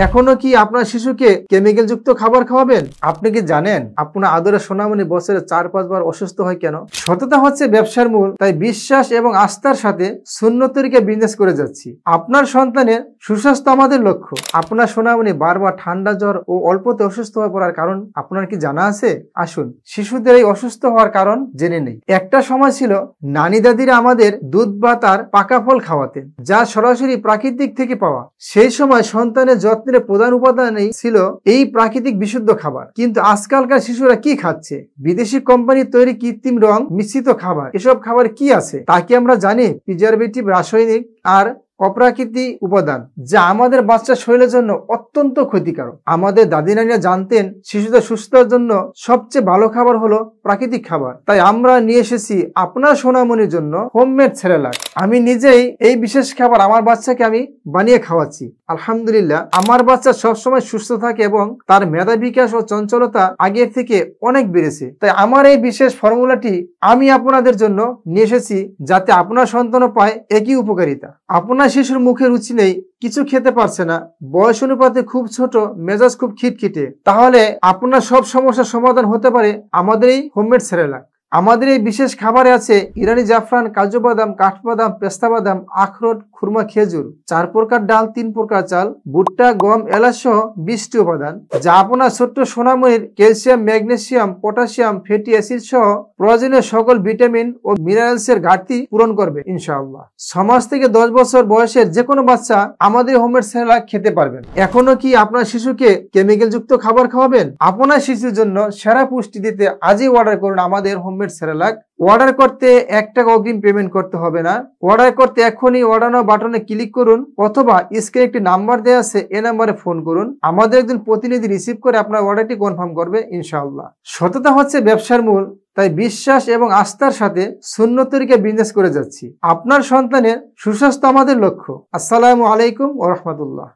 এখনো কি আপনার শিশুকে কেমিক্যাল যুক্ত খাবার খাওয়াবেন? আপনি কি জানেন আপনার আদরের সোনামণি বছরে 4-5 বার অসুস্থ হয় কেন? সততা হচ্ছে ব্যবসার মূল, তাই বিশ্বাস এবং আস্থার সাথে সুন্নত তরিকায় বিজনেস করে যাচ্ছি। আপনার সন্তানের সুস্বাস্থ্য আমাদের লক্ষ্য। আপনার সোনামণি বারবার ঠান্ডা, জ্বর ও অল্পতে অসুস্থ হয়ে পড়ার কারণ আপনার কি জানা আছে? আসুন শিশুদের এই অসুস্থ হওয়ার কারণ জেনে নেই। একটা সময় ছিল নানি দাদিরা আমাদের দুধ বা তার পাকা ফল খাওয়াতেন, যা সরাসরি প্রাকৃতিক থেকে পাওয়া। সেই সময় সন্তানের যত্নের প্রধান উপাদানই ছিল এই প্রাকৃতিক বিশুদ্ধ খাবার। কিন্তু আজকালকার শিশুরা কি খাচ্ছে? বিদেশি কোম্পানির তৈরি কৃত্রিম রং মিশ্রিত খাবার। এসব খাবার কি আছে তা কি আমরা জানি? প্রিজারভেটিভ, রাসায়নিক আর অপ্রাকৃতিক উপাদান, যা আমাদের বাচ্চার শরীরের জন্য অত্যন্ত ক্ষতিকারক। আমাদের দাদি নানিরা জানতেন শিশুদের সুস্থতার জন্য সবচেয়ে ভালো খাবার হলো প্রাকৃতিক খাবার। তাই আমরা নিয়ে এসেছি আপনার সোনামণির জন্য হোমমেড সেরেলাক। আমি নিজেই এই বিশেষ খাবার আমার বাচ্চাকে আমি বানিয়ে খাওয়াচ্ছি। আলহামদুলিল্লাহ, আমার বাচ্চা সবসময় সুস্থ থাকে এবং তার মেধা বিকাশ ও চঞ্চলতা আগের থেকে অনেক বেড়েছে। তাই আমার এই বিশেষ ফর্মুলাটি আমি আপনাদের জন্য নিয়ে এসেছি, যাতে আপনার সন্তানও পায় একই উপকারিতা। আপনার শিশুর মুখে রুচি নেই, কিছু খেতে পারছে না, বয়স অনুপাতে খুব ছোট, মেজাজ খুব খিটখিটে, তাহলে আপনার সব সমস্যার সমাধান হতে পারে আমাদের এই হোমমেড সেরেলাক। আমাদের এই বিশেষ খাবারে আছে ইরানি জাফরান, কাজু বাদাম, কাঠবাদাম, পেস্তা বাদাম, আখরোট, খুরমা, খেজুর, 4 প্রকার ডাল, 3 প্রকার চাল, ভুট্টা, গম, এলাচ সহ 20টি উপাদান, যা আপনার ছোট্ট সোনামণির calcium, magnesium, potassium, fatty acid সহ প্রয়োজনীয় সকল ভিটামিন ও মিনারেলস এর ঘাটতি পূরণ করবে ইনশাআল্লাহ। 6 মাস থেকে 10 বছর বয়সের যে কোনো বাচ্চা আমাদের হোমমেড সেরেলাক খেতে পারবেন। এখনো কি আপনার শিশুকে কেমিক্যাল যুক্ত খাবার খাওয়াবেন? আপনার শিশুর জন্য সেরা পুষ্টি দিতে আজই অর্ডার করুন আমাদের হোমমেড সেরেলাক। অর্ডার করতে 1 টাকা অগ্রিম পেমেন্ট করতে হবে না। অর্ডার করতে এখনই অর্ডার নাও বাটনে ক্লিক করুন, অথবা স্ক্রিনে একটি নাম্বার দেওয়া আছে, এই নাম্বারে ফোন করুন। আমাদের একজন প্রতিনিধি রিসিভ করে আপনার অর্ডারটি কনফার্ম করবে ইনশাআল্লাহ। সততা হচ্ছে ব্যবসার মূল, তাই বিশ্বাস এবং আস্থার সাথে সুন্নত তরিকায় বিজনেস করে যাচ্ছি। আপনার সন্তানের সুস্বাস্থ্য আমাদের লক্ষ্য। আসসালামু আলাইকুম ওয়া রাহমাতুল্লাহ।